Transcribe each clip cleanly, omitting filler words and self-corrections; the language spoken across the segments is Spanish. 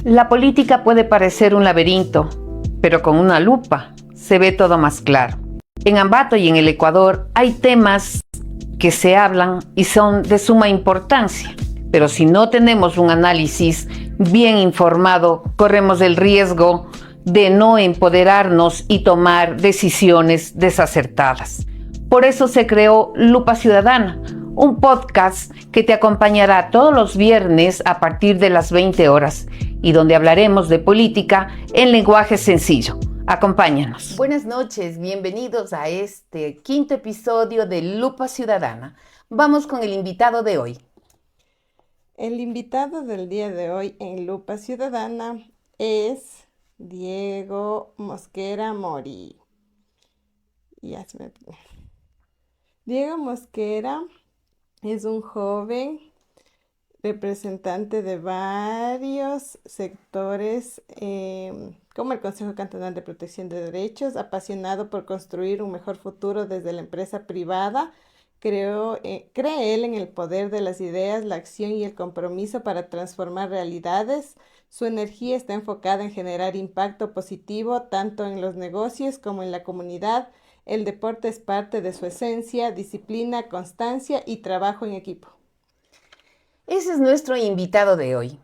La política puede parecer un laberinto, pero con una lupa se ve todo más claro. En Ambato y en el Ecuador hay temas que se hablan y son de suma importancia, pero si no tenemos un análisis bien informado, corremos el riesgo de no empoderarnos y tomar decisiones desacertadas. Por eso se creó Lupa Ciudadana, un podcast que te acompañará todos los viernes a partir de las 20 horas y donde hablaremos de política en lenguaje sencillo. Acompáñanos. Buenas noches, bienvenidos a este quinto episodio de Lupa Ciudadana. Vamos con el invitado de hoy. El invitado del día de hoy en Lupa Ciudadana es Diego Mosquera Mori. Diego Mosquera es un joven representante de varios sectores, como el Consejo Cantonal de Protección de Derechos, apasionado por construir un mejor futuro desde la empresa privada. Cree él en el poder de las ideas, la acción y el compromiso para transformar realidades. Su energía está enfocada en generar impacto positivo tanto en los negocios como en la comunidad. El deporte es parte de su esencia, disciplina, constancia y trabajo en equipo. Ese es nuestro invitado de hoy.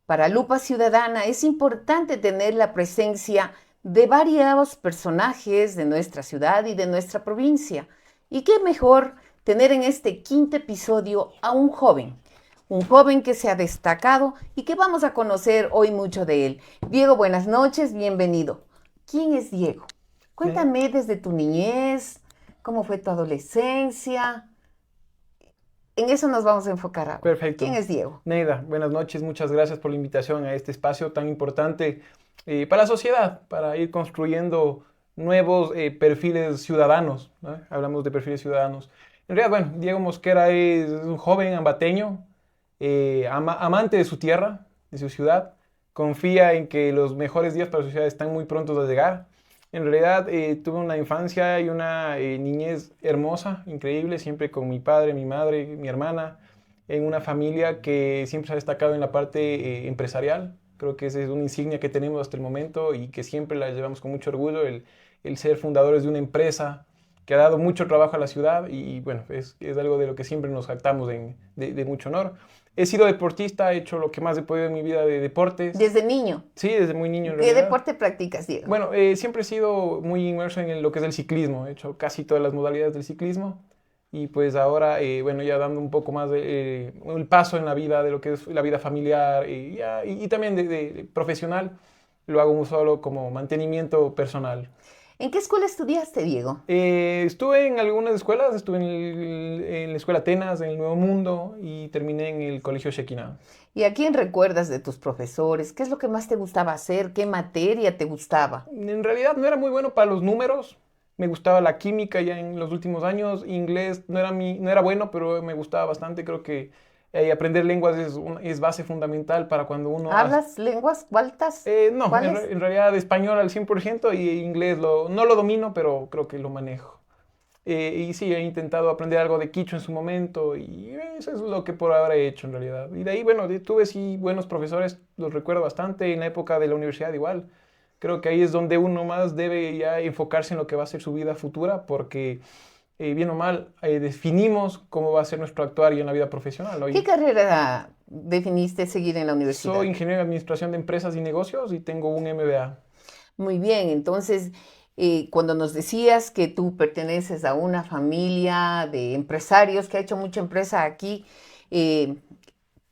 Para Lupa Ciudadana es importante tener la presencia de varios personajes de nuestra ciudad y de nuestra provincia. Y qué mejor tener en este quinto episodio a un joven que se ha destacado y que vamos a conocer hoy mucho de él. Diego, buenas noches, bienvenido. ¿Quién es Diego? Cuéntame desde tu niñez, cómo fue tu adolescencia. En eso nos vamos a enfocar ahora. Perfecto. ¿Quién es Diego? Neida, buenas noches, muchas gracias por la invitación a este espacio tan importante para la sociedad, para ir construyendo nuevos perfiles ciudadanos, ¿no? Hablamos de perfiles ciudadanos. En realidad, bueno, Diego Mosquera es un joven ambateño, amante de su tierra, de su ciudad, confía en que los mejores días para su ciudad están muy prontos a llegar. En realidad tuve una infancia y una niñez hermosa, increíble, siempre con mi padre, mi madre, mi hermana, en una familia que siempre se ha destacado en la parte empresarial. Creo que esa es una insignia que tenemos hasta el momento y que siempre la llevamos con mucho orgullo, el ser fundadores de una empresa que ha dado mucho trabajo a la ciudad y bueno, es algo de lo que siempre nos jactamos de mucho honor. He sido deportista, he hecho lo que más he podido en mi vida de deportes. ¿Desde niño? Sí, desde muy niño en ¿Qué realidad. deporte practicas, Diego? Bueno, siempre he sido muy inmerso en lo que es el ciclismo. He hecho casi todas las modalidades del ciclismo. Y pues ahora, bueno, ya dando un poco más el paso en la vida, de lo que es la vida familiar y también de profesional, lo hago solo como mantenimiento personal. ¿En qué escuela estudiaste, Diego? Estuve en algunas escuelas, estuve en la Escuela Atenas, en el Nuevo Mundo y terminé en el Colegio Shekinah. ¿Y a quién recuerdas de tus profesores? ¿Qué es lo que más te gustaba hacer? ¿Qué materia te gustaba? En realidad no era muy bueno para los números, me gustaba la química ya en los últimos años, inglés no era bueno, pero me gustaba bastante, creo que aprender lenguas es base fundamental para cuando uno... ¿Hablas lenguas? ¿Cuántas? No, ¿Cuáles? en realidad español al 100% y inglés no lo domino, pero creo que lo manejo. Y sí, he intentado aprender algo de quichua en su momento y eso es lo que por ahora he hecho en realidad. Y de ahí, bueno, tuve sí buenos profesores, los recuerdo bastante, en la época de la universidad igual. Creo que ahí es donde uno más debe ya enfocarse en lo que va a ser su vida futura porque... bien o mal, definimos cómo va a ser nuestro actuar y en la vida profesional. Hoy ¿Qué carrera definiste seguir en la universidad? soy ingeniero en administración de empresas y negocios y tengo un MBA. Muy bien, entonces, cuando nos decías que tú perteneces a una familia de empresarios que ha hecho mucha empresa aquí,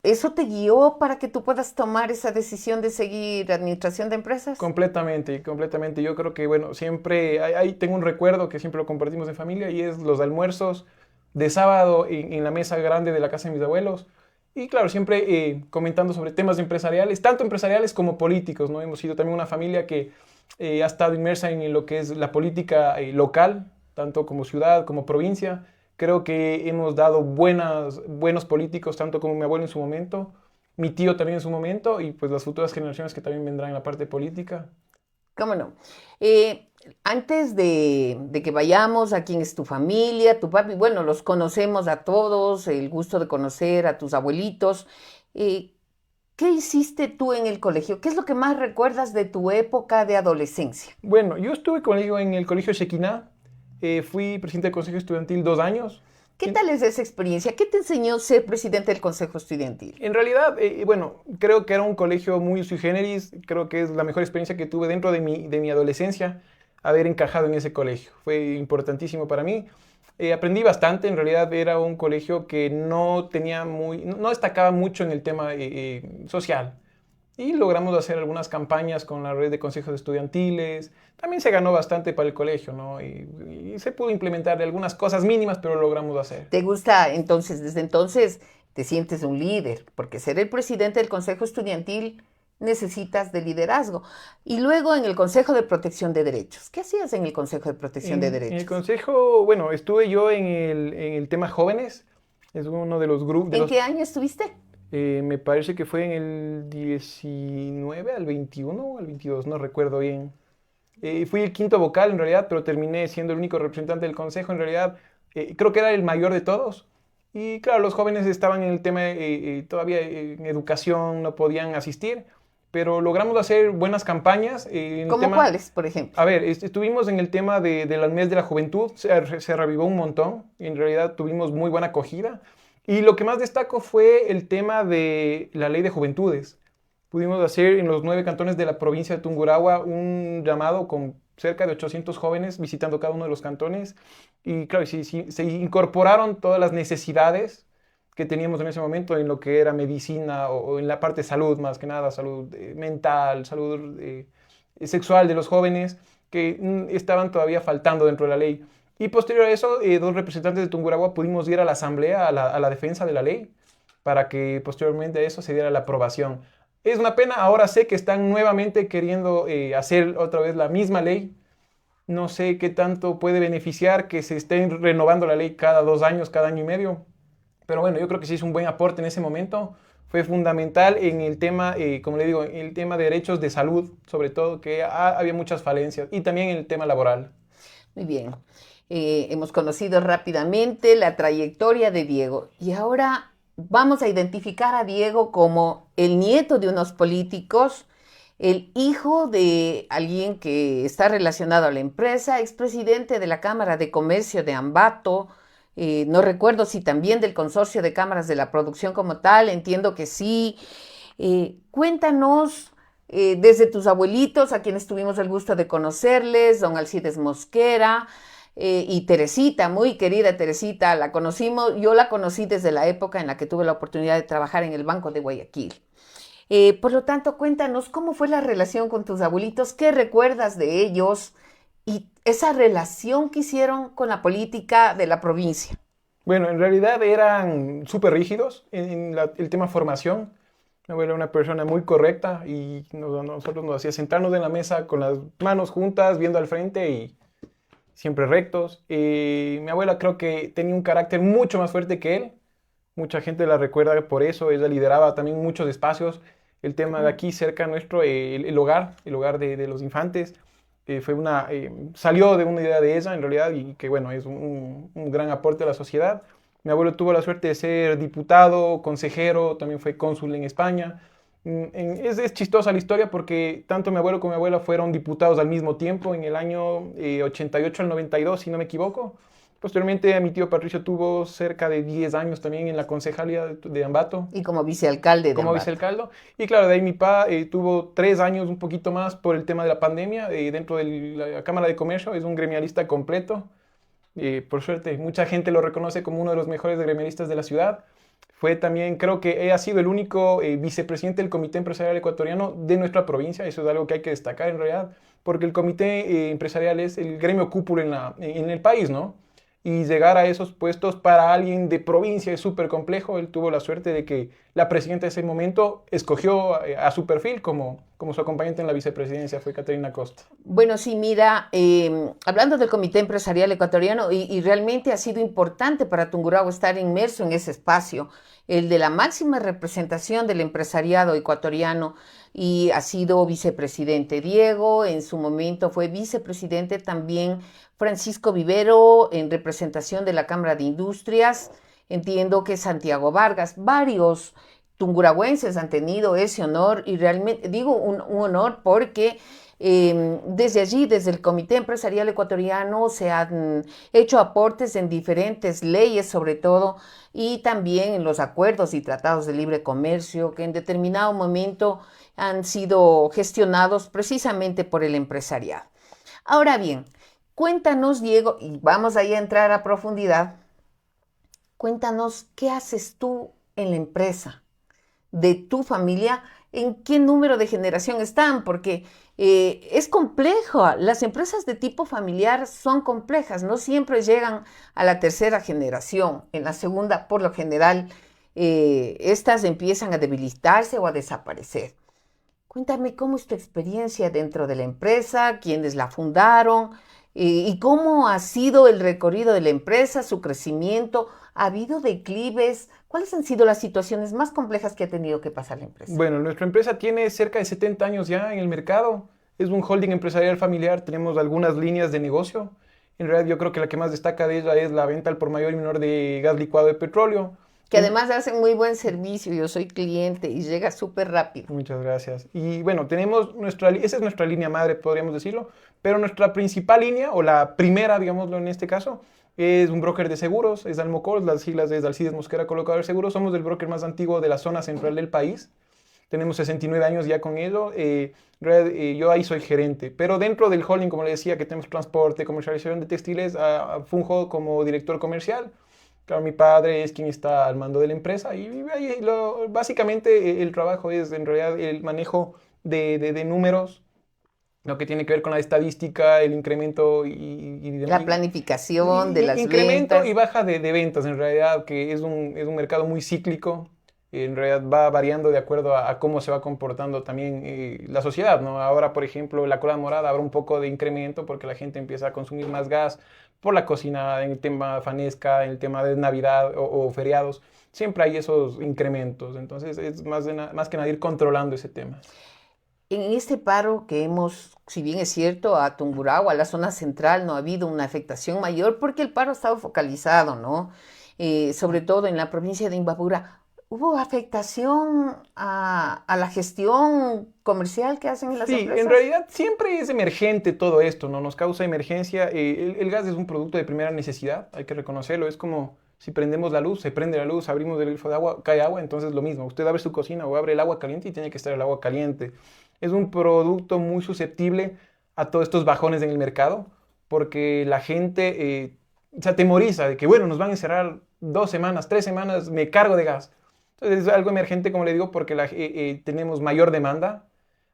¿eso te guió para que tú puedas tomar esa decisión de seguir administración de empresas? Completamente, completamente. Yo creo que, bueno, siempre, ahí tengo un recuerdo que siempre lo compartimos en familia y es los almuerzos de sábado en la mesa grande de la casa de mis abuelos. Y claro, siempre comentando sobre temas empresariales, tanto empresariales como políticos, ¿no? Hemos sido también una familia que ha estado inmersa en lo que es la política local, tanto como ciudad como provincia. Creo que hemos dado buenos políticos, tanto como mi abuelo en su momento, mi tío también en su momento, y pues las futuras generaciones que también vendrán en la parte política. ¿Cómo no? Antes de que vayamos a quién es tu familia, tu papi, bueno, los conocemos a todos, el gusto de conocer a tus abuelitos. ¿Qué ¿qué hiciste tú en el colegio? ¿Qué es lo que más recuerdas de tu época de adolescencia? Bueno, yo estuve en el colegio Shekinah, fui presidente del consejo estudiantil 2 años. ¿Qué tal es esa experiencia? ¿Qué te enseñó ser presidente del Consejo Estudiantil? En realidad, bueno, creo que era un colegio muy sui generis, creo que es la mejor experiencia que tuve dentro de mi adolescencia, haber encajado en ese colegio. Fue importantísimo para mí. Aprendí bastante, en realidad era un colegio que no destacaba mucho en el tema social. Y logramos hacer algunas campañas con la red de consejos estudiantiles. También se ganó bastante para el colegio, ¿no? Y se pudo implementar algunas cosas mínimas, pero lo logramos hacer. ¿Te gusta entonces, desde entonces, te sientes un líder? Porque ser el presidente del Consejo Estudiantil necesitas de liderazgo. Y luego en el Consejo de Protección de Derechos. ¿Qué hacías en el Consejo de Protección de Derechos? En el consejo, bueno, estuve yo en el tema jóvenes. Es uno de los grupos. ¿En qué año estuviste? Me parece que fue en el 19 al 21 o al 22, no recuerdo bien. Fui el quinto vocal en realidad, pero terminé siendo el único representante del consejo. En realidad, creo que era el mayor de todos. Y claro, los jóvenes estaban en el tema todavía en educación, no podían asistir, pero logramos hacer buenas campañas. ¿Cómo cuáles, por ejemplo? A ver, estuvimos en el tema del mes de la juventud, se revivó un montón. En realidad tuvimos muy buena acogida. Y lo que más destaco fue el tema de la ley de juventudes. Pudimos hacer en los 9 cantones de la provincia de Tungurahua un llamado con cerca de 800 jóvenes visitando cada uno de los cantones. Y claro, sí, se incorporaron todas las necesidades que teníamos en ese momento en lo que era medicina o en la parte de salud, más que nada, salud mental, salud sexual de los jóvenes que estaban todavía faltando dentro de la ley. Y posterior a eso, 2 representantes de Tungurahua pudimos ir a la asamblea, a la defensa de la ley, para que posteriormente a eso se diera la aprobación. Es una pena, ahora sé que están nuevamente queriendo hacer otra vez la misma ley. No sé qué tanto puede beneficiar que se estén renovando la ley cada 2 años, cada año y medio. Pero bueno, yo creo que sí es un buen aporte en ese momento. Fue fundamental en el tema, como le digo, en el tema de derechos de salud, sobre todo, que había muchas falencias, y también en el tema laboral. Muy bien. Hemos conocido rápidamente la trayectoria de Diego y ahora vamos a identificar a Diego como el nieto de unos políticos, el hijo de alguien que está relacionado a la empresa, expresidente de la Cámara de Comercio de Ambato, no recuerdo si también del Consorcio de Cámaras de la Producción como tal, entiendo que sí. Cuéntanos desde tus abuelitos, a quienes tuvimos el gusto de conocerles, don Alcides Mosquera, y Teresita, muy querida Teresita, yo la conocí desde la época en la que tuve la oportunidad de trabajar en el Banco de Guayaquil. Por lo tanto, cuéntanos cómo fue la relación con tus abuelitos, qué recuerdas de ellos y esa relación que hicieron con la política de la provincia. Bueno, en realidad eran súper rígidos en el tema formación. Mi abuela era una persona muy correcta y nosotros nos hacía sentarnos en la mesa con las manos juntas, viendo al frente y siempre rectos. Mi abuela creo que tenía un carácter mucho más fuerte que él. Mucha gente la recuerda por eso. Ella lideraba también muchos espacios. El tema de aquí cerca nuestro, el hogar de los infantes, salió de una idea de ella en realidad y que bueno, es un gran aporte a la sociedad. Mi abuelo tuvo la suerte de ser diputado, consejero, también fue cónsul en España. Es chistosa la historia porque tanto mi abuelo como mi abuela fueron diputados al mismo tiempo en el año 88 al 92, si no me equivoco. Posteriormente, mi tío Patricio tuvo cerca de 10 años también en la concejalía de Ambato. Y como vicealcalde de Como Ambato. vicealcalde. Y claro, de ahí mi papá tuvo 3 años, un poquito más, por el tema de la pandemia. Dentro de la Cámara de Comercio es un gremialista completo. Por suerte, mucha gente lo reconoce como uno de los mejores gremialistas de la ciudad. Fue también, creo que ha sido el único vicepresidente del Comité Empresarial Ecuatoriano de nuestra provincia. Eso es algo que hay que destacar en realidad, porque el Comité Empresarial es el gremio cúpula en el país, ¿no? Y llegar a esos puestos para alguien de provincia es súper complejo. Él tuvo la suerte de que la presidenta de ese momento escogió a su perfil como su acompañante en la vicepresidencia, fue Caterina Costa. Bueno, sí, mira, hablando del Comité Empresarial Ecuatoriano, y realmente ha sido importante para Tungurahua estar inmerso en ese espacio, el de la máxima representación del empresariado ecuatoriano, y ha sido vicepresidente Diego, en su momento fue vicepresidente también Francisco Vivero, en representación de la Cámara de Industrias, entiendo que Santiago Vargas, varios tunguragüenses han tenido ese honor y realmente digo un honor porque desde allí, desde el Comité Empresarial Ecuatoriano, se han hecho aportes en diferentes leyes, sobre todo, y también en los acuerdos y tratados de libre comercio que en determinado momento han sido gestionados precisamente por el empresariado. Ahora bien, cuéntanos, Diego, y vamos ahí a entrar a profundidad, cuéntanos qué haces tú en la empresa de tu familia, en qué número de generación están, porque es complejo. Las empresas de tipo familiar son complejas, no siempre llegan a la tercera generación. En la segunda, por lo general, estas empiezan a debilitarse o a desaparecer. Cuéntame cómo es tu experiencia dentro de la empresa, quiénes la fundaron y cómo ha sido el recorrido de la empresa, su crecimiento. ¿Ha habido declives? ¿Cuáles han sido las situaciones más complejas que ha tenido que pasar la empresa? Bueno, nuestra empresa tiene cerca de 70 años ya en el mercado. Es un holding empresarial familiar. Tenemos algunas líneas de negocio. En realidad yo creo que la que más destaca de ella es la venta al por mayor y menor de gas licuado de petróleo. Que además hacen muy buen servicio. Yo soy cliente y llega súper rápido. Muchas gracias. Y bueno, tenemos esa es nuestra línea madre, podríamos decirlo, pero nuestra principal línea, o la primera, digámoslo en este caso, es un broker de seguros, es Almocol, las siglas es Alcides Mosquera Colocador de Seguros. Somos el broker más antiguo de la zona central del país. Tenemos 69 años ya con ello. Yo ahí soy gerente, pero dentro del holding, como le decía, que tenemos transporte, comercialización de textiles, funjo como director comercial. Claro, mi padre es quien está al mando de la empresa y básicamente el trabajo es en realidad el manejo de números, lo que tiene que ver con la estadística, el incremento la planificación de las incremento ventas. Y baja de ventas en realidad, que es un mercado muy cíclico. En realidad va variando de acuerdo a cómo se va comportando también la sociedad, ¿no? Ahora, por ejemplo, la cola morada habrá un poco de incremento porque la gente empieza a consumir más gas por la cocina, en el tema fanesca, en el tema de Navidad o feriados. Siempre hay esos incrementos, entonces es más que nada ir controlando ese tema. En este paro que hemos, si bien es cierto, a Tungurahua, a la zona central, no ha habido una afectación mayor porque el paro ha estado focalizado, ¿no? Sobre todo en la provincia de Imbabura. ¿Hubo afectación a la gestión comercial que hacen las empresas? Sí, en realidad siempre es emergente todo esto, ¿no? Nos causa emergencia. El gas es un producto de primera necesidad, hay que reconocerlo. Es como si prendemos la luz, se prende la luz, abrimos el grifo de agua, cae agua, entonces lo mismo. Usted abre su cocina o abre el agua caliente y tiene que estar el agua caliente. Es un producto muy susceptible a todos estos bajones en el mercado porque la gente se atemoriza de que, bueno, nos van a encerrar 2 semanas, 3 semanas, me cargo de gas. Entonces es algo emergente, como le digo, porque tenemos mayor demanda.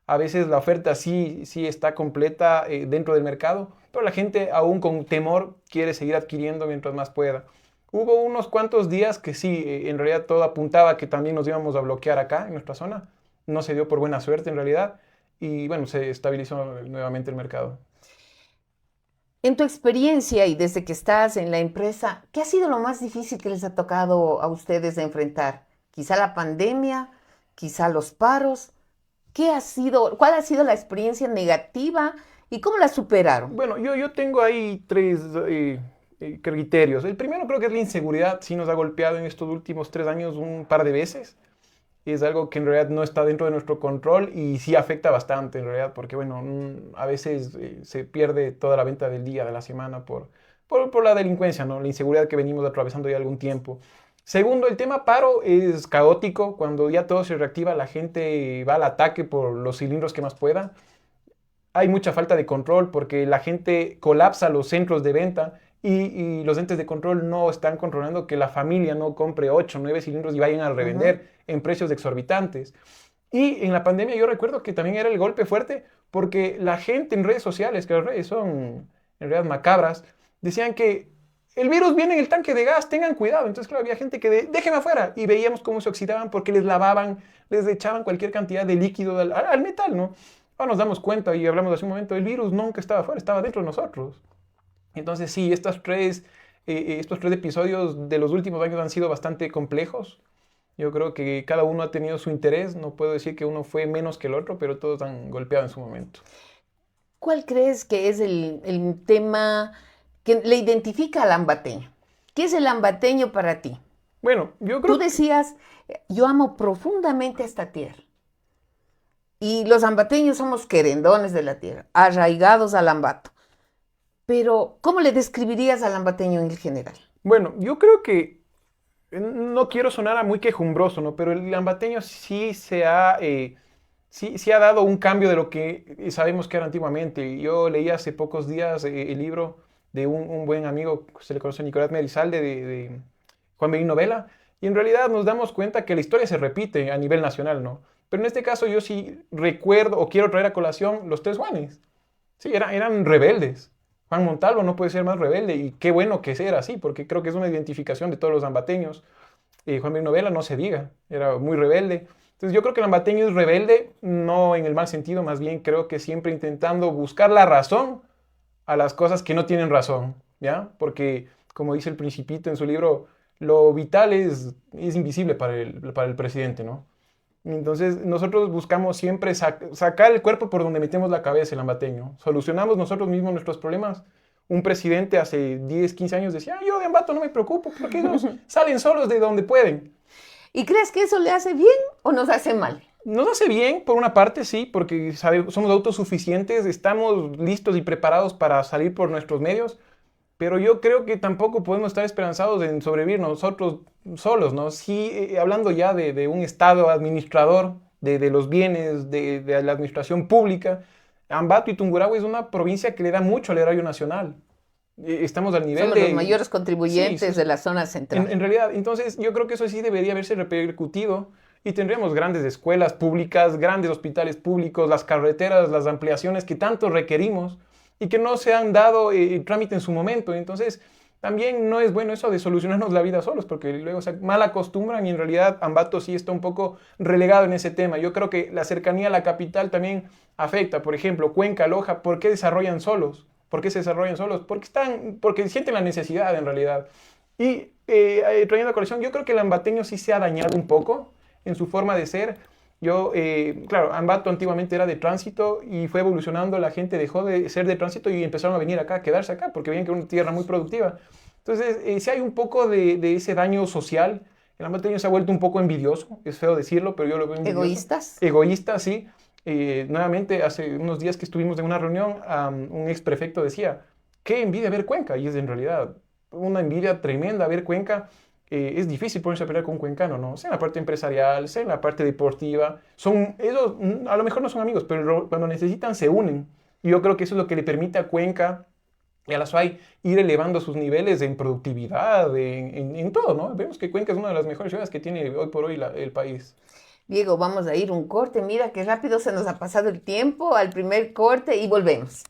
A veces la oferta sí está completa dentro del mercado, pero la gente aún con temor quiere seguir adquiriendo mientras más pueda. Hubo unos cuantos días que sí, en realidad todo apuntaba que también nos íbamos a bloquear acá en nuestra zona. No se dio por buena suerte en realidad y bueno, se estabilizó nuevamente el mercado. En tu experiencia y desde que estás en la empresa, ¿qué ha sido lo más difícil que les ha tocado a ustedes de enfrentar? Quizá la pandemia, quizá los paros. ¿Cuál ha sido la experiencia negativa y cómo la superaron? Bueno, yo tengo ahí 3 criterios. El primero creo que es la inseguridad. Sí nos ha golpeado en estos últimos 3 años un par de veces. Es algo que en realidad no está dentro de nuestro control y sí afecta bastante en realidad porque, bueno, a veces se pierde toda la venta del día, de la semana por la delincuencia, ¿no? La inseguridad que venimos atravesando ya algún tiempo. Segundo, el tema paro es caótico. Cuando ya todo se reactiva, la gente va al ataque por los cilindros que más pueda. Hay mucha falta de control porque la gente colapsa los centros de venta y los entes de control no están controlando que la familia no compre 8 o 9 cilindros y vayan a revender en precios exorbitantes. Y en la pandemia yo recuerdo que también era el golpe fuerte porque la gente en redes sociales, que las redes son en realidad macabras, decían que el virus viene en el tanque de gas, tengan cuidado. Entonces, claro, había gente que déjenme afuera. Y veíamos cómo se oxidaban porque les lavaban, les echaban cualquier cantidad de líquido al metal, ¿no? Ahora nos damos cuenta y hablamos hace un momento, el virus nunca estaba afuera, estaba dentro de nosotros. Entonces, sí, estos tres episodios de los últimos años han sido bastante complejos. Yo creo que cada uno ha tenido su interés. No puedo decir que uno fue menos que el otro, pero todos han golpeado en su momento. ¿Cuál crees que es el tema que le identifica al ambateño? ¿Qué es el ambateño para ti? Bueno, yo creo Tú decías, yo amo profundamente esta tierra. Y los ambateños somos querendones de la tierra, arraigados al Ambato. Pero, ¿cómo le describirías al ambateño en general? Bueno, yo creo que no quiero sonar a muy quejumbroso, ¿no? Pero el ambateño sí ha dado un cambio de lo que sabemos que era antiguamente. Yo leí hace pocos días el libro de un buen amigo, se le conoce Nicolás Merizalde, de Juan Benigno Vela, y en realidad nos damos cuenta que la historia se repite a nivel nacional, ¿no? Pero en este caso yo sí recuerdo o quiero traer a colación los tres Juanes. Sí, eran rebeldes. Juan Montalvo no puede ser más rebelde, y qué bueno que sea así, porque creo que es una identificación de todos los ambateños. Juan Benigno Vela, no se diga, era muy rebelde. Entonces yo creo que el ambateño es rebelde, no en el mal sentido, más bien creo que siempre intentando buscar la razón a las cosas que no tienen razón, ¿ya? Porque, como dice el Principito en su libro, lo vital es invisible para el presidente, ¿no? Entonces nosotros buscamos siempre sacar el cuerpo por donde metemos la cabeza, el ambateño. Solucionamos nosotros mismos nuestros problemas. Un presidente hace 10, 15 años decía, yo de Ambato no me preocupo, porque ellos salen solos de donde pueden. ¿Y crees que eso le hace bien o nos hace mal? Nos hace bien, por una parte, sí, porque somos autosuficientes, estamos listos y preparados para salir por nuestros medios, pero yo creo que tampoco podemos estar esperanzados en sobrevivir nosotros solos, ¿no? Sí, hablando ya de un Estado administrador de los bienes, de la administración pública, Ambato y Tungurahua es una provincia que le da mucho al erario nacional. Estamos al nivel Somos los mayores contribuyentes de la zona central. En realidad, entonces yo creo que eso sí debería haberse repercutido y tendríamos grandes escuelas públicas, grandes hospitales públicos, las carreteras, las ampliaciones que tanto requerimos y que no se han dado trámite en su momento. Entonces, también no es bueno eso de solucionarnos la vida solos, porque luego se mal acostumbran y en realidad Ambato sí está un poco relegado en ese tema. Yo creo que la cercanía a la capital también afecta. Por ejemplo, Cuenca, Loja, ¿por qué desarrollan solos? ¿Por qué se desarrollan solos? Porque sienten la necesidad en realidad. Y trayendo a colación, yo creo que el ambateño sí se ha dañado un poco en su forma de ser. Claro, Ambato antiguamente era de tránsito y fue evolucionando, la gente dejó de ser de tránsito y empezaron a venir acá, a quedarse acá, porque veían que era una tierra muy productiva. Entonces, sí hay un poco de ese daño social. El ambateño se ha vuelto un poco envidioso, es feo decirlo, pero yo lo veo envidioso. ¿Egoístas? Egoísta, sí. Nuevamente, hace unos días que estuvimos en una reunión, un ex prefecto decía, qué envidia ver Cuenca, y es en realidad una envidia tremenda ver Cuenca. Es difícil ponerse a pelear con un cuencano, ¿no? Sea en la parte empresarial, sea en la parte deportiva. Ellos a lo mejor no son amigos, pero cuando necesitan se unen. Y yo creo que eso es lo que le permite a Cuenca y a la SUAY ir elevando sus niveles en productividad, en todo, ¿no? Vemos que Cuenca es una de las mejores ciudades que tiene hoy por hoy el país. Diego, vamos a ir un corte. Mira qué rápido se nos ha pasado el tiempo al primer corte y volvemos.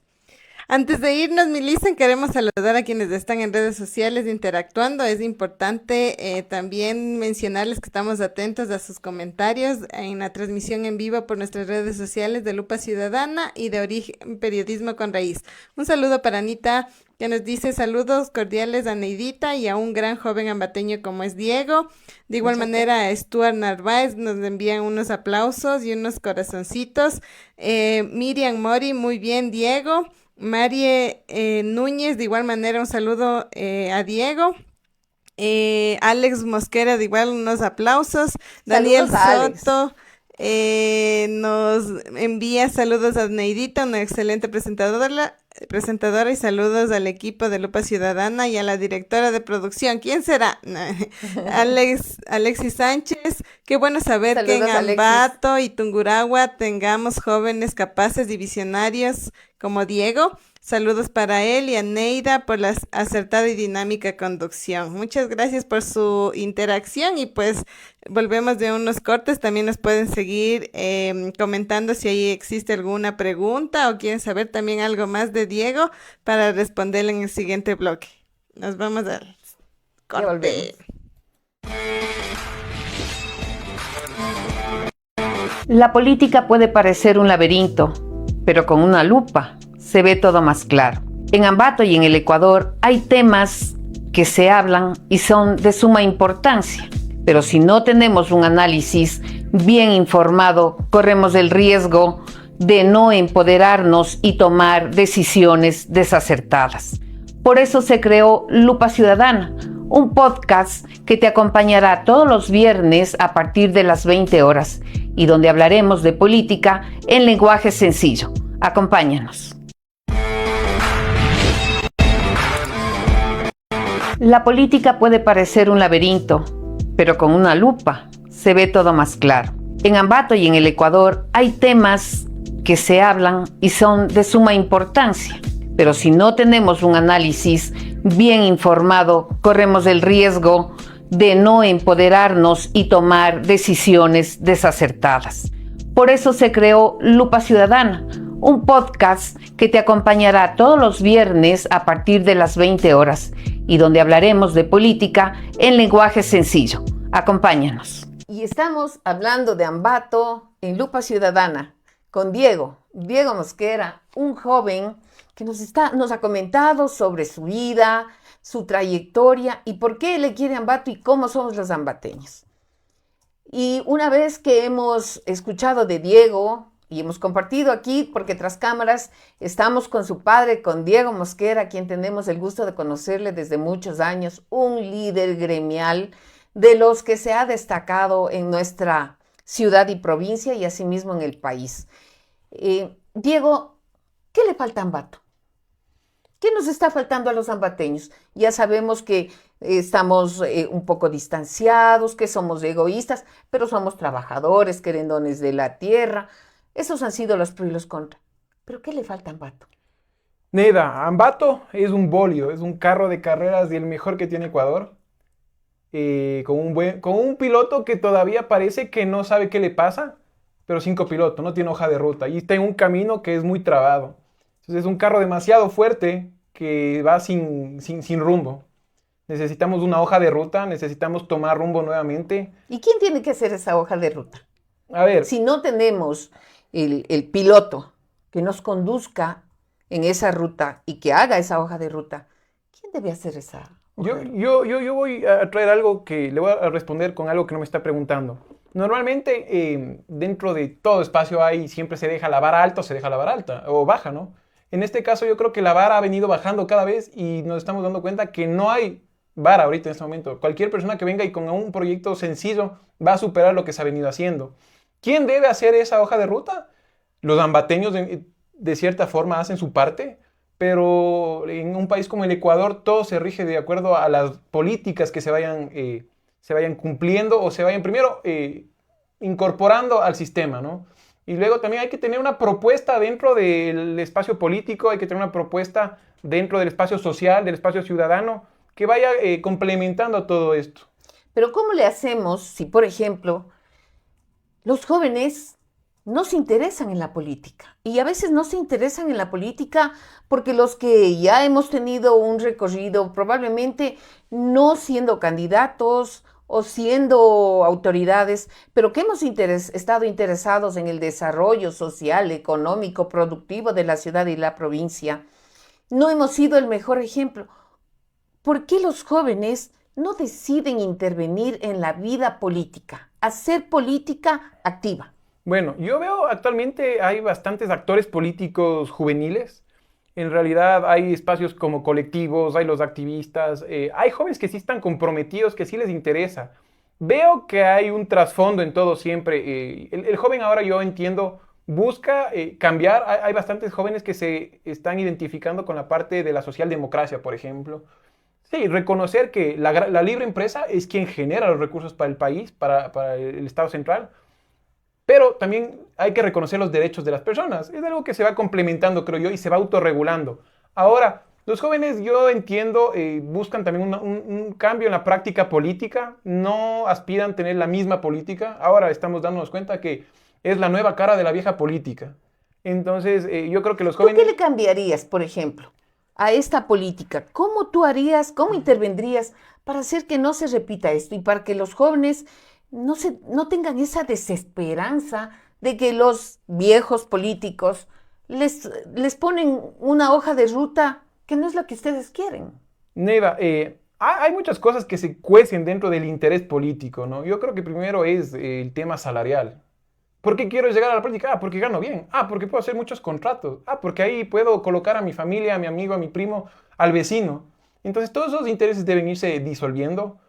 Antes de irnos, Milicen, queremos saludar a quienes están en redes sociales interactuando. Es importante también mencionarles que estamos atentos a sus comentarios en la transmisión en vivo por nuestras redes sociales de Lupa Ciudadana y de Origen Periodismo con Raíz. Un saludo para Anita, que nos dice saludos cordiales a Neidita y a un gran joven ambateño como es Diego. De igual manera, Stuart Narváez nos envían unos aplausos y unos corazoncitos. Miriam Mori, muy bien, Diego. Marie Núñez, de igual manera un saludo a Diego. Alex Mosquera, de igual unos aplausos. Daniel Soto nos envía saludos a Neidita, una excelente presentadora, y saludos al equipo de Lupa Ciudadana y a la directora de producción. ¿Quién será? Alexis Sánchez. Qué bueno saber saludos, que en Ambato, Alexis, y Tungurahua tengamos jóvenes capaces y visionarios como Diego. Saludos para él y a Neida por la acertada y dinámica conducción. Muchas gracias por su interacción y pues volvemos de unos cortes. También nos pueden seguir comentando si ahí existe alguna pregunta o quieren saber también algo más de Diego para responderle en el siguiente bloque. Nos vamos al corte. La política puede parecer un laberinto, pero con una lupa se ve todo más claro. En Ambato y en el Ecuador hay temas que se hablan y son de suma importancia, pero si no tenemos un análisis bien informado, corremos el riesgo de no empoderarnos y tomar decisiones desacertadas. Por eso se creó Lupa Ciudadana, un podcast que te acompañará todos los viernes a partir de las 20 horas y donde hablaremos de política en lenguaje sencillo. Acompáñanos. La política puede parecer un laberinto, pero con una lupa se ve todo más claro. En Ambato y en el Ecuador hay temas que se hablan y son de suma importancia, pero si no tenemos un análisis bien informado, corremos el riesgo de no empoderarnos y tomar decisiones desacertadas. Por eso se creó Lupa Ciudadana, un podcast que te acompañará todos los viernes a partir de las 20 horas y donde hablaremos de política en lenguaje sencillo. Acompáñanos. Y estamos hablando de Ambato en Lupa Ciudadana con Diego Mosquera, un joven que nos ha comentado sobre su vida, su trayectoria y por qué le quiere Ambato y cómo somos los ambateños. Y una vez que hemos escuchado de Diego y hemos compartido aquí, porque tras cámaras estamos con su padre, con Diego Mosquera, a quien tenemos el gusto de conocerle desde muchos años, un líder gremial de los que se ha destacado en nuestra ciudad y provincia y asimismo en el país. Diego, ¿qué le falta a Ambato? ¿Qué nos está faltando a los ambateños? Ya sabemos que estamos un poco distanciados, que somos egoístas, pero somos trabajadores, querendones de la tierra. Esos han sido los pros y los contras. ¿Pero qué le falta a Ambato? Neda, Ambato es un bolio, es un carro de carreras del mejor que tiene Ecuador. Con un piloto que todavía parece que no sabe qué le pasa, pero sin copiloto, no tiene hoja de ruta y está en un camino que es muy trabado. Entonces es un carro demasiado fuerte que va sin rumbo. Necesitamos una hoja de ruta, necesitamos tomar rumbo nuevamente. ¿Y quién tiene que hacer esa hoja de ruta? A ver, si no tenemos el piloto que nos conduzca en esa ruta y que haga esa hoja de ruta, ¿quién debe hacer esa hoja? Yo voy a traer algo que le voy a responder con algo que no me está preguntando. Normalmente dentro de todo espacio siempre se deja la vara alta o se deja la vara alta o baja, ¿no? En este caso yo creo que la vara ha venido bajando cada vez y nos estamos dando cuenta que no hay vara ahorita en este momento. Cualquier persona que venga y con un proyecto sencillo va a superar lo que se ha venido haciendo. ¿Quién debe hacer esa hoja de ruta? Los ambateños de cierta forma hacen su parte, pero en un país como el Ecuador todo se rige de acuerdo a las políticas que se vayan cumpliendo o se vayan primero incorporando al sistema, ¿no? Y luego también hay que tener una propuesta dentro del espacio político, hay que tener una propuesta dentro del espacio social, del espacio ciudadano, que vaya complementando todo esto. Pero ¿cómo le hacemos si, por ejemplo, los jóvenes no se interesan en la política? Y a veces no se interesan en la política porque los que ya hemos tenido un recorrido, probablemente no siendo candidatos o siendo autoridades, pero que hemos estado interesados en el desarrollo social, económico, productivo de la ciudad y la provincia, no hemos sido el mejor ejemplo. ¿Por qué los jóvenes no deciden intervenir en la vida política, hacer política activa? Bueno, yo veo actualmente hay bastantes actores políticos juveniles. En realidad hay espacios como colectivos, hay los activistas, hay jóvenes que sí están comprometidos, que sí les interesa. Veo que hay un trasfondo en todo siempre. El joven ahora, yo entiendo, busca cambiar. Hay bastantes jóvenes que se están identificando con la parte de la socialdemocracia, por ejemplo. Sí, reconocer que la libre empresa es quien genera los recursos para el país, para el Estado central. Pero también hay que reconocer los derechos de las personas. Es algo que se va complementando, creo yo, y se va autorregulando. Ahora, los jóvenes, yo entiendo, buscan también un cambio en la práctica política. No aspiran a tener la misma política. Ahora estamos dándonos cuenta que es la nueva cara de la vieja política. Entonces, yo creo que los jóvenes... ¿Tú qué le cambiarías, por ejemplo, a esta política? ¿Cómo tú harías, cómo intervendrías para hacer que no se repita esto y para que los jóvenes no tengan esa desesperanza de que los viejos políticos les ponen una hoja de ruta que no es la que ustedes quieren? Neva, hay muchas cosas que se cuecen dentro del interés político, ¿no? Yo creo que primero es el tema salarial. ¿Por qué quiero llegar a la política? Ah, porque gano bien. Ah, porque puedo hacer muchos contratos. Ah, porque ahí puedo colocar a mi familia, a mi amigo, a mi primo, al vecino. Entonces todos esos intereses deben irse disolviendo.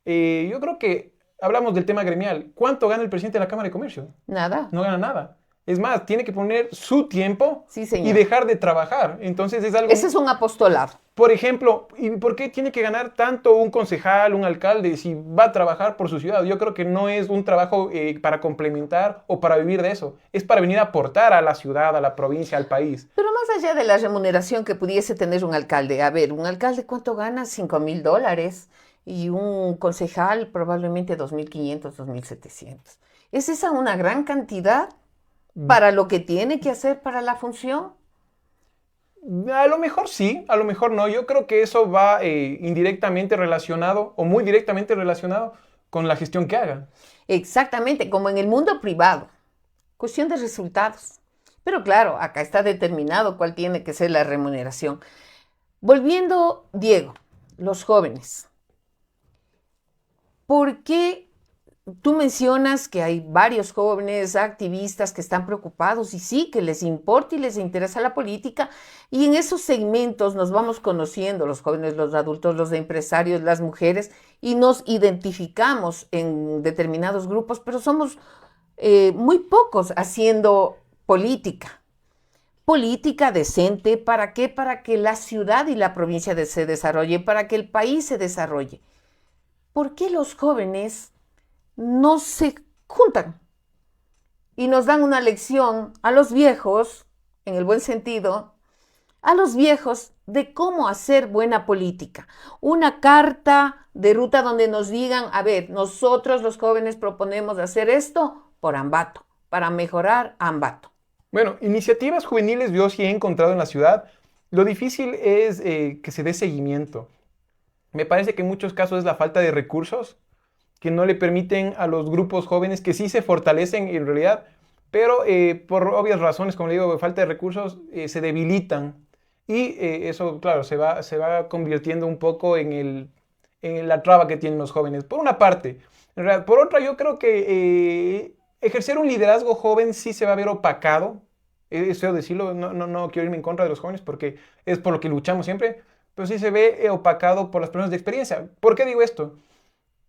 Yo creo que hablamos del tema gremial. ¿Cuánto gana el presidente de la Cámara de Comercio? Nada. No gana nada. Es más, tiene que poner su tiempo Sí, señor. y dejar de trabajar. Entonces es algo... Ese es un apostolado. Por ejemplo, ¿y por qué tiene que ganar tanto un concejal, un alcalde, si va a trabajar por su ciudad? Yo creo que no es un trabajo para complementar o para vivir de eso. Es para venir a aportar a la ciudad, a la provincia, al país. Pero más allá de la remuneración que pudiese tener un alcalde, a ver, un alcalde ¿cuánto gana? $5,000 y un concejal probablemente 2.500, 2.700. ¿Es esa una gran cantidad para lo que tiene que hacer para la función? A lo mejor sí, a lo mejor no. Yo creo que eso va indirectamente relacionado o muy directamente relacionado con la gestión que haga. Exactamente, como en el mundo privado. Cuestión de resultados. Pero claro, acá está determinado cuál tiene que ser la remuneración. Volviendo, Diego, los jóvenes. ¿Por qué tú mencionas que hay varios jóvenes activistas que están preocupados y sí, que les importa y les interesa la política? Y en esos segmentos nos vamos conociendo, los jóvenes, los adultos, los empresarios, las mujeres, y nos identificamos en determinados grupos, pero somos muy pocos haciendo política. Política decente, ¿para qué? Para que la ciudad y la provincia se desarrolle, para que el país se desarrolle. ¿Por qué los jóvenes no se juntan y nos dan una lección a los viejos, en el buen sentido, a los viejos de cómo hacer buena política? Una carta de ruta donde nos digan, a ver, nosotros los jóvenes proponemos hacer esto por Ambato, para mejorar Ambato. Bueno, iniciativas juveniles yo sí he encontrado en la ciudad. Lo difícil es que se dé seguimiento. Me parece que en muchos casos es la falta de recursos que no le permiten a los grupos jóvenes que sí se fortalecen en realidad, pero por obvias razones, como le digo, falta de recursos, se debilitan. Y eso, claro, se va convirtiendo un poco en la traba que tienen los jóvenes, por una parte. En realidad, por otra, yo creo que ejercer un liderazgo joven sí se va a ver opacado. Es feo decirlo, no quiero irme en contra de los jóvenes porque es por lo que luchamos siempre, pero sí se ve opacado por las personas de experiencia. ¿Por qué digo esto?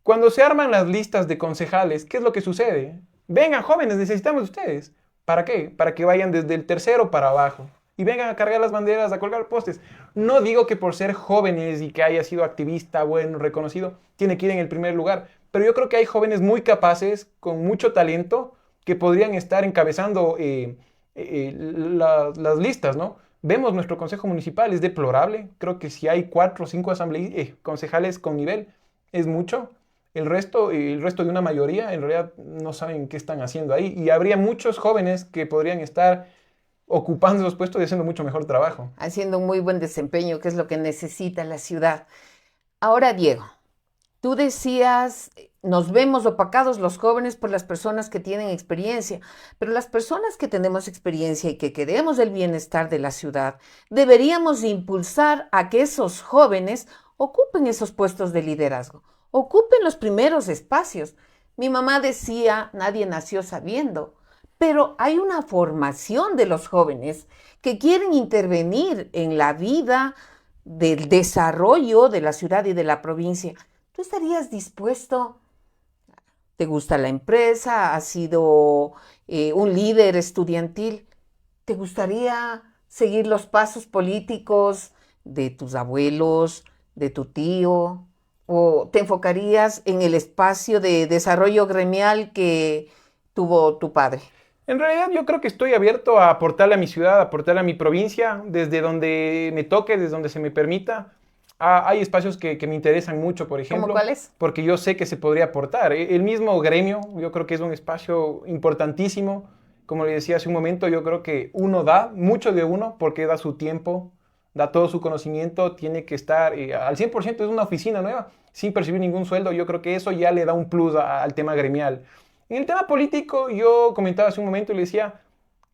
Cuando se arman las listas de concejales, ¿qué es lo que sucede? Vengan, jóvenes, necesitamos de ustedes. ¿Para qué? Para que vayan desde el tercero para abajo y vengan a cargar las banderas, a colgar postes. No digo que por ser jóvenes y que haya sido activista, bueno, reconocido, tiene que ir en el primer lugar, pero yo creo que hay jóvenes muy capaces, con mucho talento, que podrían estar encabezando las listas, ¿no? Vemos nuestro consejo municipal, es deplorable. Creo que si hay 4 o 5 concejales con nivel, es mucho. El resto de una mayoría, en realidad, no saben qué están haciendo ahí. Y habría muchos jóvenes que podrían estar ocupando esos puestos y haciendo mucho mejor trabajo. Haciendo un muy buen desempeño, que es lo que necesita la ciudad. Ahora, Diego, tú decías, nos vemos opacados los jóvenes por las personas que tienen experiencia, pero las personas que tenemos experiencia y que queremos el bienestar de la ciudad, deberíamos impulsar a que esos jóvenes ocupen esos puestos de liderazgo, ocupen los primeros espacios. Mi mamá decía, nadie nació sabiendo, pero hay una formación de los jóvenes que quieren intervenir en la vida del desarrollo de la ciudad y de la provincia. ¿Tú estarías dispuesto? ¿Te gusta la empresa? ¿Has sido un líder estudiantil? ¿Te gustaría seguir los pasos políticos de tus abuelos, de tu tío? ¿O te enfocarías en el espacio de desarrollo gremial que tuvo tu padre? En realidad yo creo que estoy abierto a aportarle a mi ciudad, a aportarle a mi provincia, desde donde me toque, desde donde se me permita. Hay espacios que me interesan mucho, por ejemplo. ¿Cómo cuáles? Porque yo sé que se podría aportar. El mismo gremio, yo creo que es un espacio importantísimo. Como le decía hace un momento, yo creo que uno da mucho de uno porque da su tiempo, da todo su conocimiento, tiene que estar al 100%, es una oficina nueva, sin percibir ningún sueldo. Yo creo que eso ya le da un plus al tema gremial. En el tema político, yo comentaba hace un momento y le decía,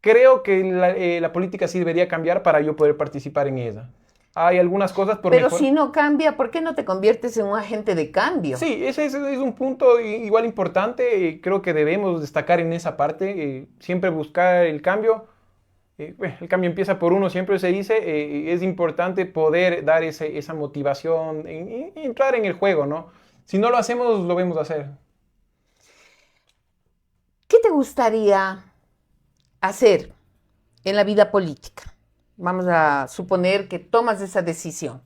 creo que la política sí debería cambiar para yo poder participar en ella. Hay algunas cosas por Pero mejor. si no cambia, ¿por qué no te conviertes en un agente de cambio? Sí, ese es un punto igual importante. Creo que debemos destacar en esa parte, siempre buscar el cambio. Bueno, el cambio empieza por uno, siempre se dice, es importante poder dar esa motivación, entrar en el juego, ¿no? Si no lo hacemos, lo vemos hacer. ¿Qué te gustaría hacer en la vida política? Vamos a suponer que tomas esa decisión.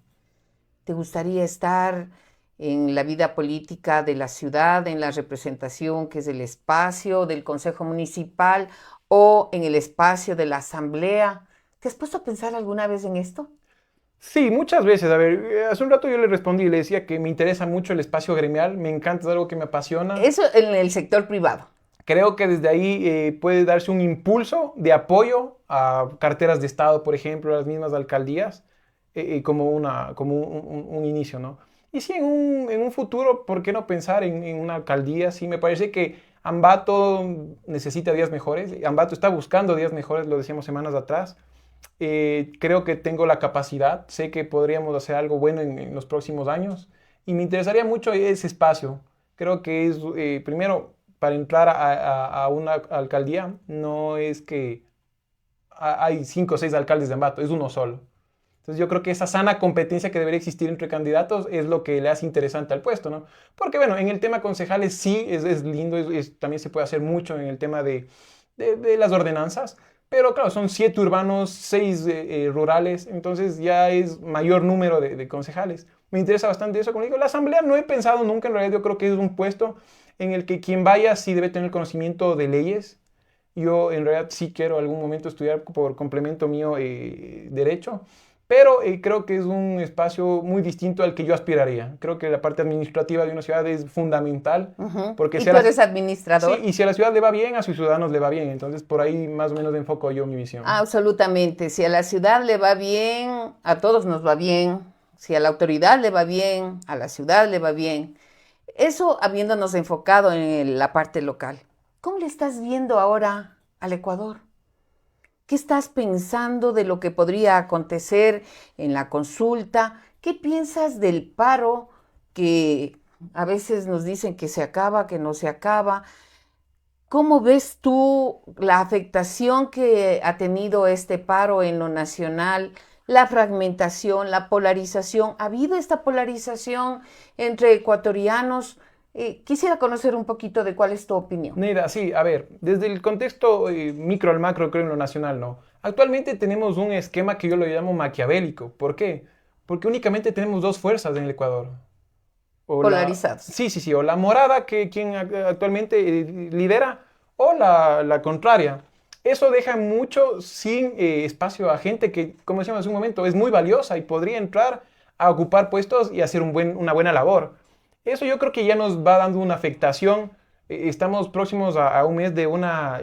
¿Te gustaría estar en la vida política de la ciudad, en la representación que es el espacio del Consejo Municipal o en el espacio de la Asamblea? ¿Te has puesto a pensar alguna vez en esto? Sí, muchas veces. A ver, hace un rato yo le respondí y le decía que me interesa mucho el espacio gremial, me encanta, es algo que me apasiona. Eso en el sector privado. Creo que desde ahí puede darse un impulso de apoyo a carteras de Estado, por ejemplo, a las mismas alcaldías, como un inicio, ¿no? Y sí, en un futuro, ¿por qué no pensar en una alcaldía? Sí, me parece que Ambato necesita días mejores. Ambato está buscando días mejores, lo decíamos semanas atrás. Creo que tengo la capacidad, sé que podríamos hacer algo bueno en los próximos años y me interesaría mucho ese espacio. Creo que es, primero, para entrar a una alcaldía, no es que hay 5 o 6 alcaldes de Ambato, es uno solo. Entonces yo creo que esa sana competencia que debería existir entre candidatos es lo que le hace interesante al puesto, ¿no? Porque bueno, en el tema concejales sí es lindo, también se puede hacer mucho en el tema de las ordenanzas, pero claro, son 7 urbanos, 6 rurales, entonces ya es mayor número de concejales. Me interesa bastante eso, como digo, la asamblea no he pensado nunca, en realidad yo creo que es un puesto en el que quien vaya sí debe tener conocimiento de leyes. Yo en realidad sí quiero algún momento estudiar por complemento mío derecho, pero creo que es un espacio muy distinto al que yo aspiraría. Creo que la parte administrativa de una ciudad es fundamental. Porque ¿Y tú eres administrador? Sí, y si a la ciudad le va bien, a sus ciudadanos le va bien. Entonces por ahí más o menos enfoco yo mi visión. Absolutamente. Si a la ciudad le va bien, a todos nos va bien. Si a la autoridad le va bien, a la ciudad le va bien. Eso habiéndonos enfocado en la parte local. ¿Cómo le estás viendo ahora al Ecuador? ¿Qué estás pensando de lo que podría acontecer en la consulta? ¿Qué piensas del paro que a veces nos dicen que se acaba, que no se acaba? ¿Cómo ves tú la afectación que ha tenido este paro en lo nacional? La fragmentación, la polarización. ¿Ha habido esta polarización entre ecuatorianos? Quisiera conocer un poquito de cuál es tu opinión. Neida, sí, a ver, desde el contexto micro al macro, creo en lo nacional, ¿no? Actualmente tenemos un esquema que yo lo llamo maquiavélico. ¿Por qué? Porque únicamente tenemos 2 fuerzas en el Ecuador. Polarizados. Sí, o la morada, que quien actualmente lidera, o la contraria. Eso deja mucho sin espacio a gente que, como decíamos hace un momento, es muy valiosa y podría entrar a ocupar puestos y hacer una buena labor. Eso yo creo que ya nos va dando una afectación. Estamos próximos a un mes de una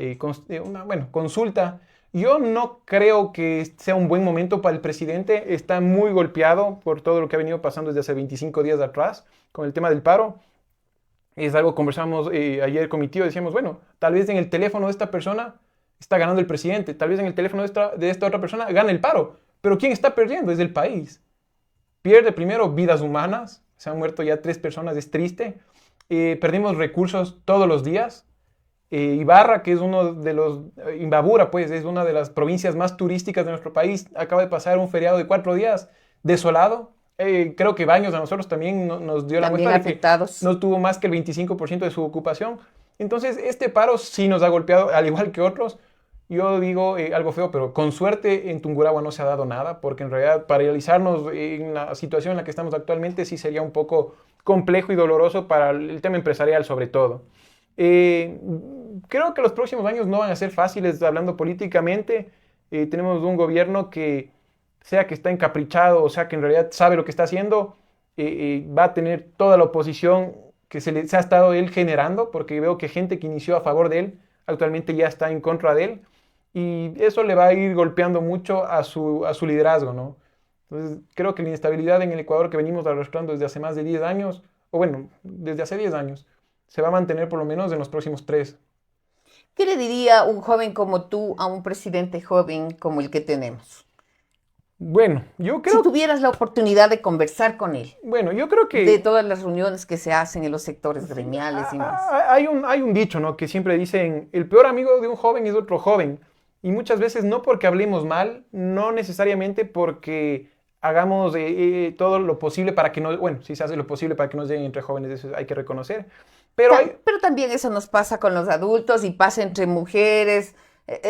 consulta. Yo no creo que sea un buen momento para el presidente. Está muy golpeado por todo lo que ha venido pasando desde hace 25 días atrás con el tema del paro. Es algo que conversamos ayer con mi tío. Decíamos, bueno, tal vez en el teléfono de esta persona está ganando el presidente. Tal vez en el teléfono de esta otra persona gana el paro. Pero ¿quién está perdiendo? Es el país. Pierde primero vidas humanas. Se han muerto ya 3 personas, es triste. Perdimos recursos todos los días. Ibarra, que es uno de los... Imbabura, pues, es una de las provincias más turísticas de nuestro país. Acaba de pasar un feriado de 4 días desolado. Creo que Baños a nosotros también nos dio la muestra de que no tuvo más que el 25% de su ocupación. Entonces, este paro sí nos ha golpeado, al igual que otros. Yo digo algo feo, pero con suerte en Tungurahua no se ha dado nada, porque en realidad paralizarnos en la situación en la que estamos actualmente sí sería un poco complejo y doloroso para el tema empresarial sobre todo. Creo que los próximos años no van a ser fáciles hablando políticamente. Tenemos un gobierno que, sea que está encaprichado o sea que en realidad sabe lo que está haciendo, va a tener toda la oposición que se ha estado él generando, porque veo que gente que inició a favor de él actualmente ya está en contra de él. Y eso le va a ir golpeando mucho a su liderazgo, ¿no? Entonces, creo que la inestabilidad en el Ecuador que venimos arrastrando desde hace más de 10 años, o bueno, desde hace 10 años, se va a mantener por lo menos en los próximos 3. ¿Qué le diría un joven como tú a un presidente joven como el que tenemos? Bueno, yo creo... Si tuvieras la oportunidad de conversar con él. Bueno, yo creo que... De todas las reuniones que se hacen en los sectores gremiales y más. Hay un dicho, ¿no? Que siempre dicen, el peor amigo de un joven es otro joven. Y muchas veces no porque hablemos mal, no necesariamente porque hagamos todo lo posible para que no, bueno, si se hace lo posible para que no lleguen entre jóvenes, eso hay que reconocer. Pero hay, Pero también eso nos pasa con los adultos y pasa entre mujeres.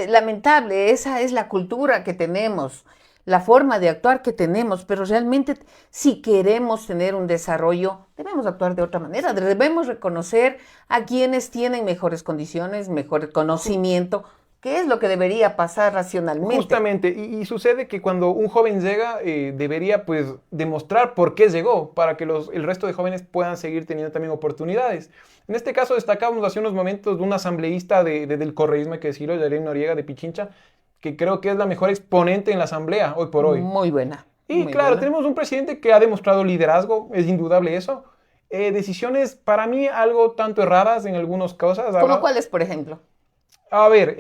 Lamentable, esa es la cultura que tenemos, la forma de actuar que tenemos, pero realmente si queremos tener un desarrollo, debemos actuar de otra manera, debemos reconocer a quienes tienen mejores condiciones, mejor conocimiento, que es lo que debería pasar racionalmente. justamente, y sucede que cuando un joven llega, debería pues demostrar por qué llegó, para que el resto de jóvenes puedan seguir teniendo también oportunidades. En este caso destacamos hace unos momentos de un asambleísta del correísmo, hay que decirlo, Yair Noriega de Pichincha, que creo que es la mejor exponente en la asamblea hoy por hoy. Muy buena. Y Muy claro, buena. tenemos un presidente que ha demostrado liderazgo, es indudable eso. Decisiones para mí algo tanto erradas en algunas cosas. ¿Cómo cuáles, por ejemplo? A ver,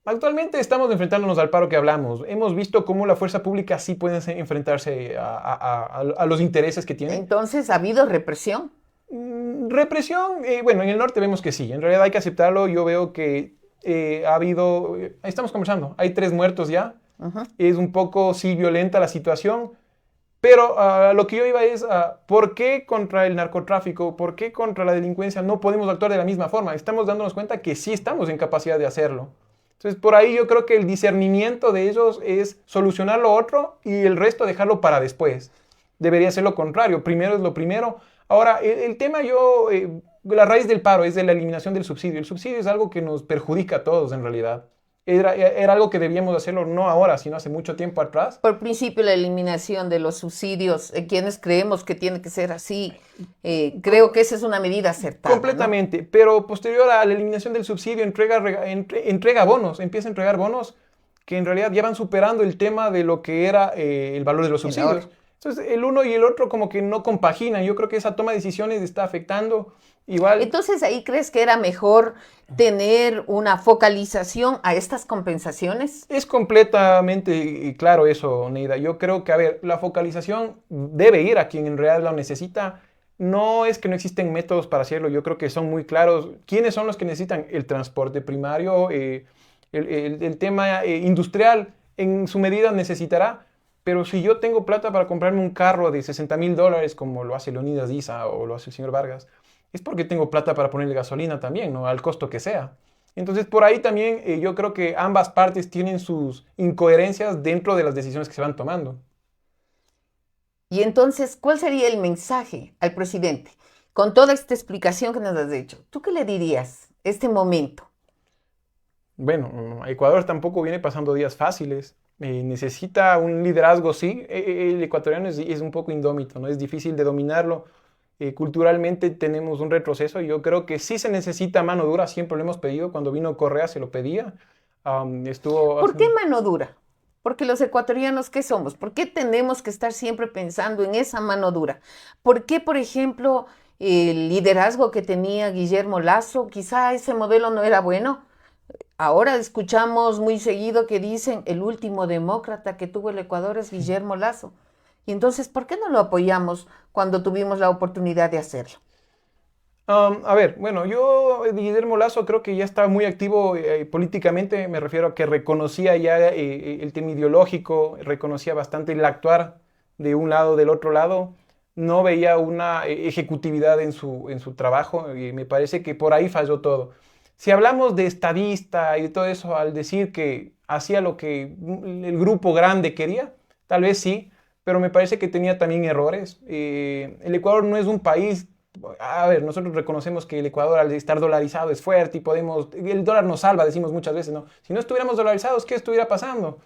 actualmente estamos enfrentándonos al paro que hablamos. Hemos visto cómo la fuerza pública sí puede enfrentarse a los intereses que tiene. Entonces, ¿ha habido represión? Represión, bueno, en el norte vemos que sí. En realidad hay que aceptarlo. Yo veo que ha habido, estamos conversando, hay 3 muertos ya. Ujú. Es un poco, sí, violenta la situación. Pero lo que yo iba es, ¿por qué contra el narcotráfico, por qué contra la delincuencia no podemos actuar de la misma forma? Estamos dándonos cuenta que sí estamos en capacidad de hacerlo. Entonces, por ahí yo creo que el discernimiento de ellos es solucionar lo otro y el resto dejarlo para después. Debería ser lo contrario. Primero es lo primero. Ahora, el tema la raíz del paro es de la eliminación del subsidio. El subsidio es algo que nos perjudica a todos en realidad. Era algo que debíamos hacerlo no ahora, sino hace mucho tiempo atrás. Por principio, la eliminación de los subsidios, quienes creemos que tiene que ser así, creo que esa es una medida acertada, ¿no? Completamente, pero posterior a la eliminación del subsidio entrega bonos, empieza a entregar bonos que en realidad ya van superando el tema de lo que era el valor de los El subsidios. ahorro. Entonces el uno y el otro como que no compaginan. Yo creo que esa toma de decisiones está afectando igual. Entonces, ¿ahí crees que era mejor tener una focalización a estas compensaciones? Es completamente claro eso, Neida. Yo creo que, a ver, la focalización debe ir a quien en realidad lo necesita. No es que no existen métodos para hacerlo, yo creo que son muy claros. ¿Quiénes son los que necesitan? El transporte primario, el tema industrial en su medida necesitará, pero si yo tengo plata para comprarme un carro de $60,000, como lo hace Leonidas Issa o lo hace el señor Vargas, es porque tengo plata para ponerle gasolina también, ¿no? Al costo que sea. Entonces, por ahí también yo creo que ambas partes tienen sus incoherencias dentro de las decisiones que se van tomando. Y entonces, ¿cuál sería el mensaje al presidente? Con toda esta explicación que nos has hecho, ¿tú qué le dirías este momento? Bueno, Ecuador tampoco viene pasando días fáciles. Necesita un liderazgo, sí. El ecuatoriano es un poco indómito, ¿no? Es difícil de dominarlo. Culturalmente tenemos un retroceso y yo creo que sí se necesita mano dura. Siempre lo hemos pedido. Cuando vino Correa se lo pedía. ¿Por qué mano dura? Porque los ecuatorianos, ¿qué somos? ¿Por qué tenemos que estar siempre pensando en esa mano dura? ¿Por qué, por ejemplo, el liderazgo que tenía Guillermo Lasso, quizá ese modelo no era bueno? Ahora escuchamos muy seguido que dicen el último demócrata que tuvo el Ecuador es Guillermo Lasso. Y entonces, ¿por qué no lo apoyamos cuando tuvimos la oportunidad de hacerlo? A ver, bueno, yo, Guillermo Lasso, creo que ya estaba muy activo políticamente. Me refiero a que reconocía ya el tema ideológico, reconocía bastante el actuar de un lado, del otro lado. No veía una ejecutividad en su trabajo y me parece que por ahí falló todo. Si hablamos de estadista y de todo eso, al decir que hacía lo que el grupo grande quería, tal vez sí, pero me parece que tenía también errores. El Ecuador no es un país, a ver, nosotros reconocemos que el Ecuador al estar dolarizado es fuerte y el dólar nos salva, decimos muchas veces, ¿no? Si no estuviéramos dolarizados, ¿qué estuviera pasando?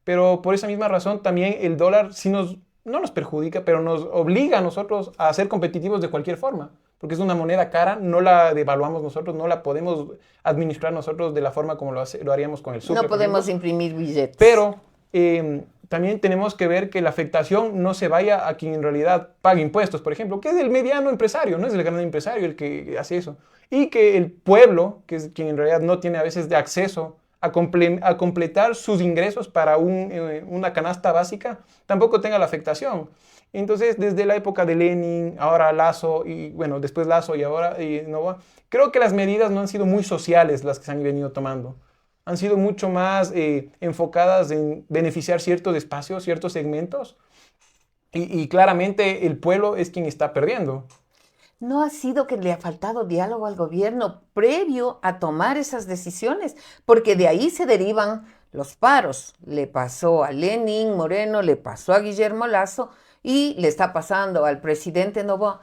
Pero por esa misma razón también el dólar sí no nos perjudica, pero nos obliga a nosotros a ser competitivos de cualquier forma. Porque es una moneda cara, no la devaluamos nosotros, no la podemos administrar nosotros de la forma como lo haríamos con el súper. No podemos imprimir billetes. Pero también tenemos que ver que la afectación no se vaya a quien en realidad paga impuestos, por ejemplo, que es el mediano empresario, no es el gran empresario el que hace eso. Y que el pueblo, que es quien en realidad no tiene a veces de acceso a completar sus ingresos para una canasta básica, tampoco tenga la afectación. Entonces, desde la época de Lenin, ahora Lasso, y bueno, después Lasso y ahora Novoa, creo que las medidas no han sido muy sociales las que se han venido tomando. han sido mucho más enfocadas en beneficiar ciertos espacios, ciertos segmentos, y claramente el pueblo es quien está perdiendo. ¿No ha sido que le ha faltado diálogo al gobierno previo a tomar esas decisiones? Porque de ahí se derivan los paros. Le pasó a Lenin Moreno, le pasó a Guillermo Lasso y le está pasando al presidente Noboa.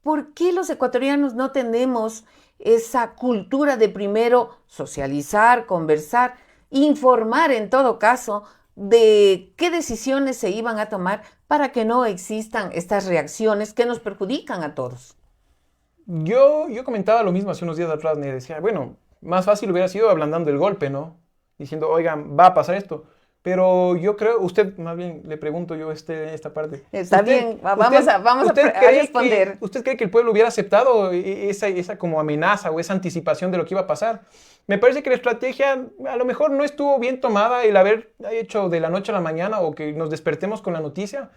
¿Por qué los ecuatorianos no tenemos esa cultura de primero socializar, conversar, informar en todo caso de qué decisiones se iban a tomar para que no existan estas reacciones que nos perjudican a todos? Yo comentaba lo mismo hace unos días atrás, me decía, bueno, más fácil hubiera sido ablandando el golpe, ¿no? Diciendo, oigan, va a pasar esto. Pero yo creo, usted, más bien le pregunto yo esta parte. Está bien, vamos a responder. ¿Usted cree que el pueblo hubiera aceptado esa como amenaza o esa anticipación de lo que iba a pasar? Me parece que la estrategia a lo mejor no estuvo bien tomada el haber hecho de la noche a la mañana o que nos despertemos con la noticia,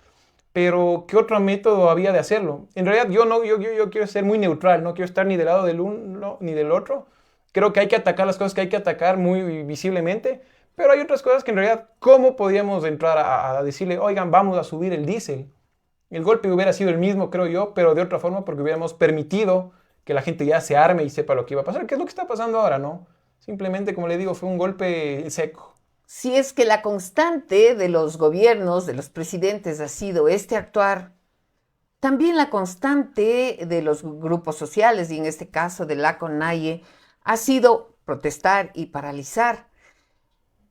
pero ¿qué otro método había de hacerlo? En realidad yo quiero ser muy neutral, no quiero estar ni del lado del uno ni del otro. Creo que hay que atacar las cosas que hay que atacar muy visiblemente, pero hay otras cosas que en realidad, ¿cómo podíamos entrar a decirle, oigan, vamos a subir el diésel? El golpe hubiera sido el mismo, creo yo, pero de otra forma porque hubiéramos permitido que la gente ya se arme y sepa lo que iba a pasar, que es lo que está pasando ahora, ¿no? Simplemente, como le digo, fue un golpe seco. Si es que la constante de los gobiernos, de los presidentes, ha sido este actuar, también la constante de los grupos sociales, y en este caso de la CONAIE, ha sido protestar y paralizar.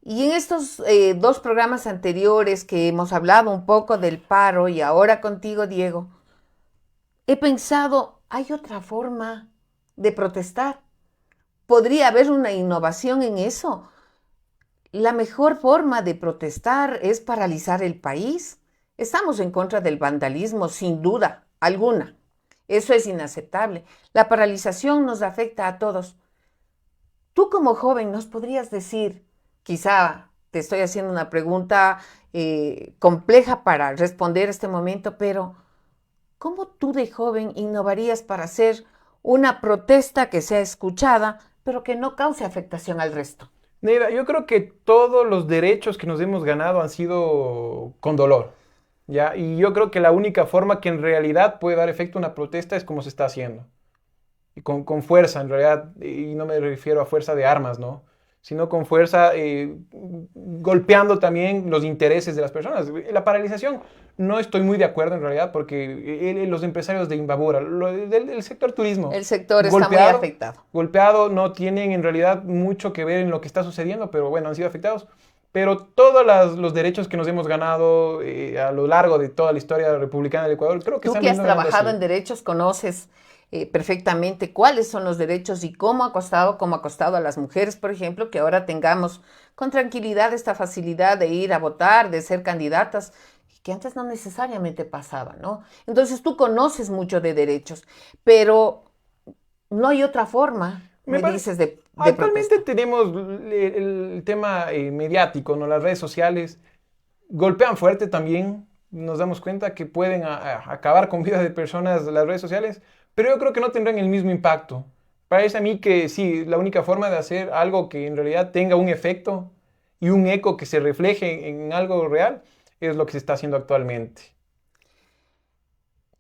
Y en estos dos programas anteriores que hemos hablado un poco del paro y ahora contigo, Diego, he pensado, hay otra forma de protestar. ¿Podría haber una innovación en eso? La mejor forma de protestar es paralizar el país. Estamos en contra del vandalismo, sin duda alguna. Eso es inaceptable. La paralización nos afecta a todos. Tú como joven nos podrías decir, quizá te estoy haciendo una pregunta compleja para responder este momento, pero ¿cómo tú de joven innovarías para hacer una protesta que sea escuchada, pero que no cause afectación al resto? Neida, yo creo que todos los derechos que nos hemos ganado han sido con dolor, ¿ya? Y yo creo que la única forma que en realidad puede dar efecto a una protesta es como se está haciendo. Y con fuerza, en realidad, y no me refiero a fuerza de armas, ¿no? Sino con fuerza, golpeando también los intereses de las personas. La paralización no estoy muy de acuerdo en realidad, porque los empresarios de Imbabura, del sector turismo, el sector está muy afectado. Golpeado, no tienen en realidad mucho que ver en lo que está sucediendo, pero bueno, han sido afectados. Pero todos los derechos que nos hemos ganado a lo largo de toda la historia republicana del Ecuador, creo que tú que has trabajado en derechos, conoces perfectamente cuáles son los derechos y cómo ha costado a las mujeres, por ejemplo, que ahora tengamos con tranquilidad esta facilidad de ir a votar, de ser candidatas, que antes no necesariamente pasaba, ¿no? Entonces tú conoces mucho de derechos, pero no hay otra forma, dices, de actualmente protesta. tenemos el tema mediático, ¿no? Las redes sociales golpean fuerte también, nos damos cuenta que pueden acabar con vidas de personas las redes sociales, pero yo creo que no tendrán el mismo impacto. Parece a mí que sí, la única forma de hacer algo que en realidad tenga un efecto y un eco que se refleje en algo real es lo que se está haciendo actualmente.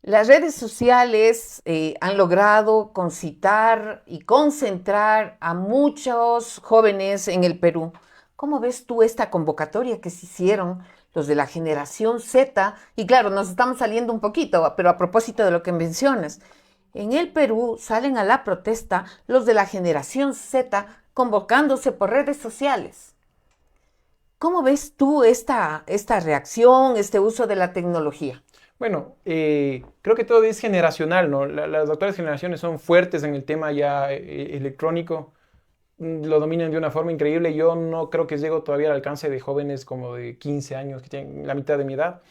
Las redes sociales han logrado concitar y concentrar a muchos jóvenes en el Perú. ¿Cómo ves tú esta convocatoria que se hicieron los de la generación Z? Y claro, nos estamos saliendo un poquito, pero a propósito de lo que mencionas, en el Perú salen a la protesta los de la generación Z convocándose por redes sociales. ¿Cómo ves tú esta reacción, este uso de la tecnología? Bueno, creo que todo es generacional, ¿no? Las actuales generaciones son fuertes en el tema ya electrónico, lo dominan de una forma increíble. Yo no creo que llego todavía al alcance de jóvenes como de 15 años, que tienen la mitad de mi edad.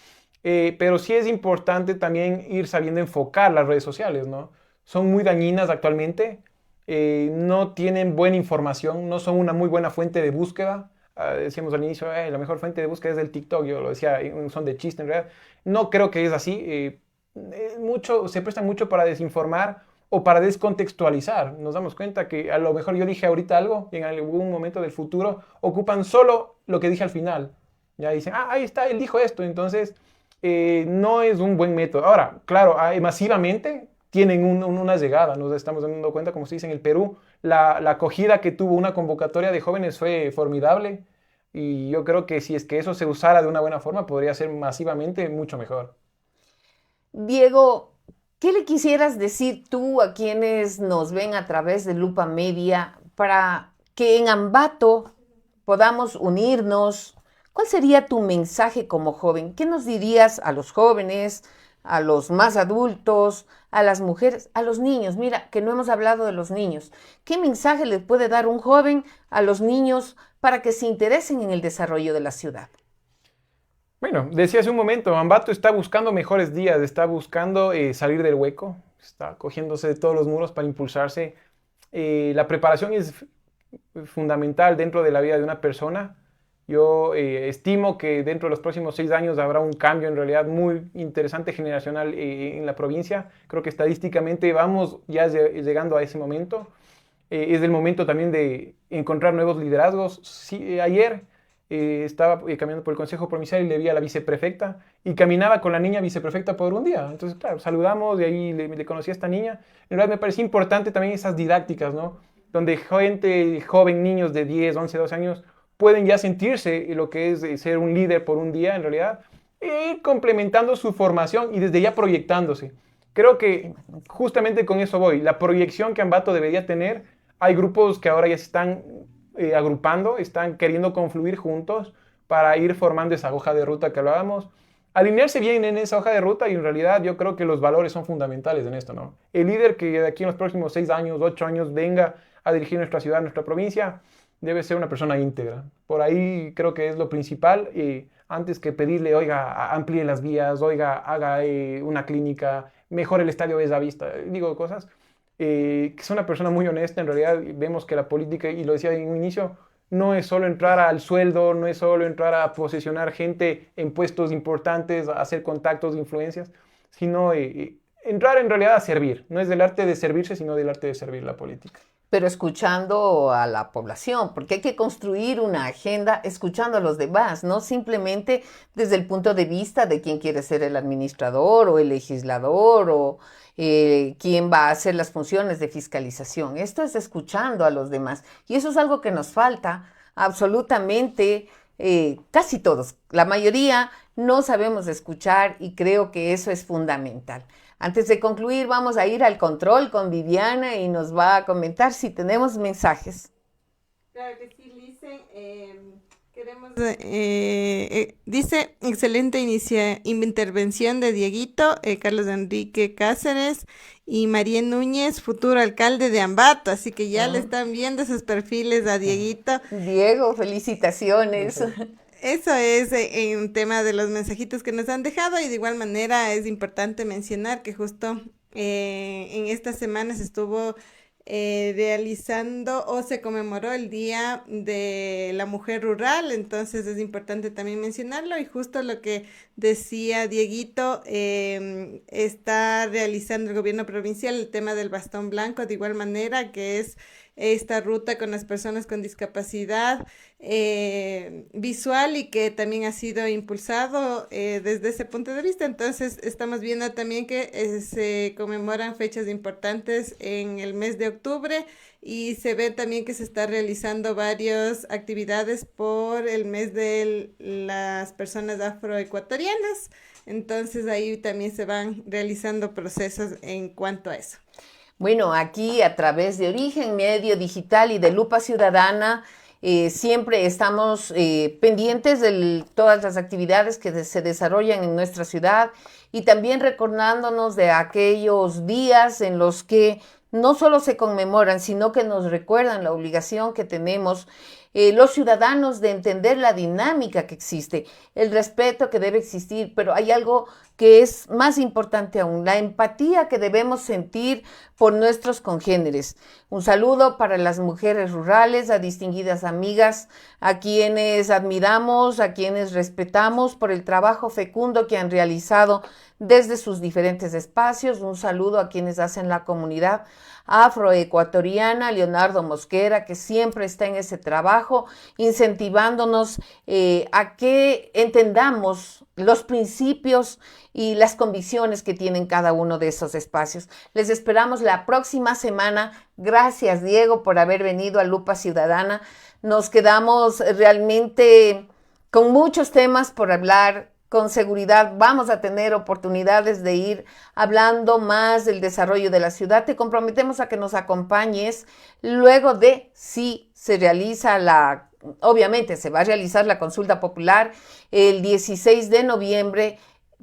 Pero sí es importante también ir sabiendo enfocar las redes sociales, ¿no? Son muy dañinas actualmente, no tienen buena información, no son una muy buena fuente de búsqueda. Decíamos al inicio, la mejor fuente de búsqueda es del TikTok, yo lo decía en son de chiste en realidad. No creo que es así, se presta mucho para desinformar o para descontextualizar. Nos damos cuenta que a lo mejor yo dije ahorita algo y en algún momento del futuro ocupan solo lo que dije al final. Ya dicen, ahí está, él dijo esto, entonces no es un buen método. Ahora, claro, masivamente tienen una llegada, nos estamos dando cuenta, como se dice en el Perú, la acogida que tuvo una convocatoria de jóvenes fue formidable y yo creo que si es que eso se usara de una buena forma, podría ser masivamente mucho mejor. Diego, ¿qué le quisieras decir tú a quienes nos ven a través de Lupa Media para que en Ambato podamos unirnos? ¿Cuál sería tu mensaje como joven? ¿Qué nos dirías a los jóvenes, a los más adultos, a las mujeres, a los niños? Mira, que no hemos hablado de los niños. ¿Qué mensaje le puede dar un joven a los niños para que se interesen en el desarrollo de la ciudad? Bueno, decía hace un momento, Ambato está buscando mejores días, está buscando salir del hueco, está cogiéndose de todos los muros para impulsarse. La preparación es fundamental dentro de la vida de una persona. Yo estimo que dentro de los próximos 6 años habrá un cambio en realidad muy interesante generacional en la provincia. Creo que estadísticamente vamos ya llegando a ese momento. Es el momento también de encontrar nuevos liderazgos. Sí, ayer estaba caminando por el Consejo Provincial y le vi a la viceprefecta y caminaba con la niña viceprefecta por un día. Entonces, claro, saludamos y ahí le conocí a esta niña. En realidad me parecía importante también esas didácticas, ¿no? Donde gente joven, niños de 10, 11, 12 años, pueden ya sentirse lo que es ser un líder por un día, en realidad, e ir complementando su formación y desde ya proyectándose. Creo que justamente con eso voy. La proyección que Ambato debería tener, hay grupos que ahora ya se están agrupando, están queriendo confluir juntos para ir formando esa hoja de ruta que hablábamos. Alinearse bien en esa hoja de ruta y en realidad yo creo que los valores son fundamentales en esto, ¿no? El líder que de aquí en los próximos 6 años, 8 años venga a dirigir nuestra ciudad, nuestra provincia, debe ser una persona íntegra. Por ahí creo que es lo principal. Antes que pedirle, oiga, amplíe las vías, oiga, haga una clínica, mejore el estadio Bellavista, digo cosas, que es una persona muy honesta. En realidad vemos que la política, y lo decía en un inicio, no es solo entrar al sueldo, no es solo entrar a posesionar gente en puestos importantes, a hacer contactos, influencias, sino entrar en realidad a servir. No es del arte de servirse, sino del arte de servir la política. Pero escuchando a la población, porque hay que construir una agenda escuchando a los demás, no simplemente desde el punto de vista de quién quiere ser el administrador o el legislador o quién va a hacer las funciones de fiscalización. Esto es escuchando a los demás y eso es algo que nos falta absolutamente. Casi todos, la mayoría no sabemos escuchar y creo que eso es fundamental. Antes de concluir, vamos a ir al control con Viviana y nos va a comentar si tenemos mensajes. Claro que sí, Lice. Queremos, dice, excelente intervención de Dieguito, Carlos Enrique Cáceres y María Núñez, futuro alcalde de Ambato. Así que ya le están viendo esos perfiles a Dieguito. Diego, felicitaciones. Eso es en tema de los mensajitos que nos han dejado y de igual manera es importante mencionar que justo en estas semanas estuvo realizando o se conmemoró el Día de la Mujer Rural, entonces es importante también mencionarlo y justo lo que decía Dieguito, está realizando el gobierno provincial el tema del bastón blanco de igual manera que es esta ruta con las personas con discapacidad visual y que también ha sido impulsado desde ese punto de vista. Entonces estamos viendo también que se conmemoran fechas importantes en el mes de octubre y se ve también que se está realizando varias actividades por el mes de las personas afroecuatorianas. Entonces ahí también se van realizando procesos en cuanto a eso. Bueno, aquí a través de Origen Medio Digital y de Lupa Ciudadana, siempre estamos pendientes de todas las actividades que se desarrollan en nuestra ciudad y también recordándonos de aquellos días en los que no solo se conmemoran, sino que nos recuerdan la obligación que tenemos los ciudadanos de entender la dinámica que existe, el respeto que debe existir, pero hay algo que es más importante aún, la empatía que debemos sentir por nuestros congéneres. Un saludo para las mujeres rurales, a distinguidas amigas, a quienes admiramos, a quienes respetamos por el trabajo fecundo que han realizado desde sus diferentes espacios. Un saludo a quienes hacen la comunidad afroecuatoriana, Leonardo Mosquera, que siempre está en ese trabajo, incentivándonos a que entendamos los principios y las convicciones que tienen cada uno de esos espacios. Les esperamos la próxima semana. Gracias, Diego, por haber venido a Lupa Ciudadana. Nos quedamos realmente con muchos temas por hablar. Con seguridad vamos a tener oportunidades de ir hablando más del desarrollo de la ciudad. Te comprometemos a que nos acompañes luego de si se realiza obviamente se va a realizar la consulta popular el 16 de noviembre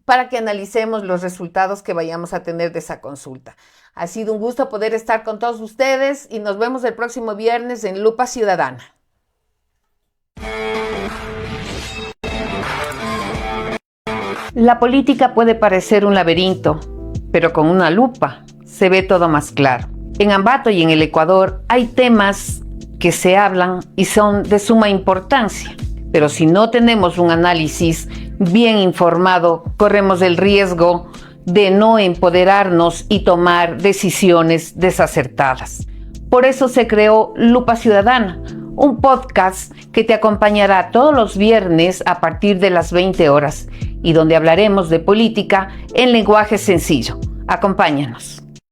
para que analicemos los resultados que vayamos a tener de esa consulta. Ha sido un gusto poder estar con todos ustedes y nos vemos el próximo viernes en Lupa Ciudadana. La política puede parecer un laberinto, pero con una lupa se ve todo más claro. En Ambato y en el Ecuador hay temas que se hablan y son de suma importancia, pero si no tenemos un análisis bien informado, corremos el riesgo de no empoderarnos y tomar decisiones desacertadas. Por eso se creó Lupa Ciudadana, un podcast que te acompañará todos los viernes a partir de las 20 horas y donde hablaremos de política en lenguaje sencillo. Acompáñanos.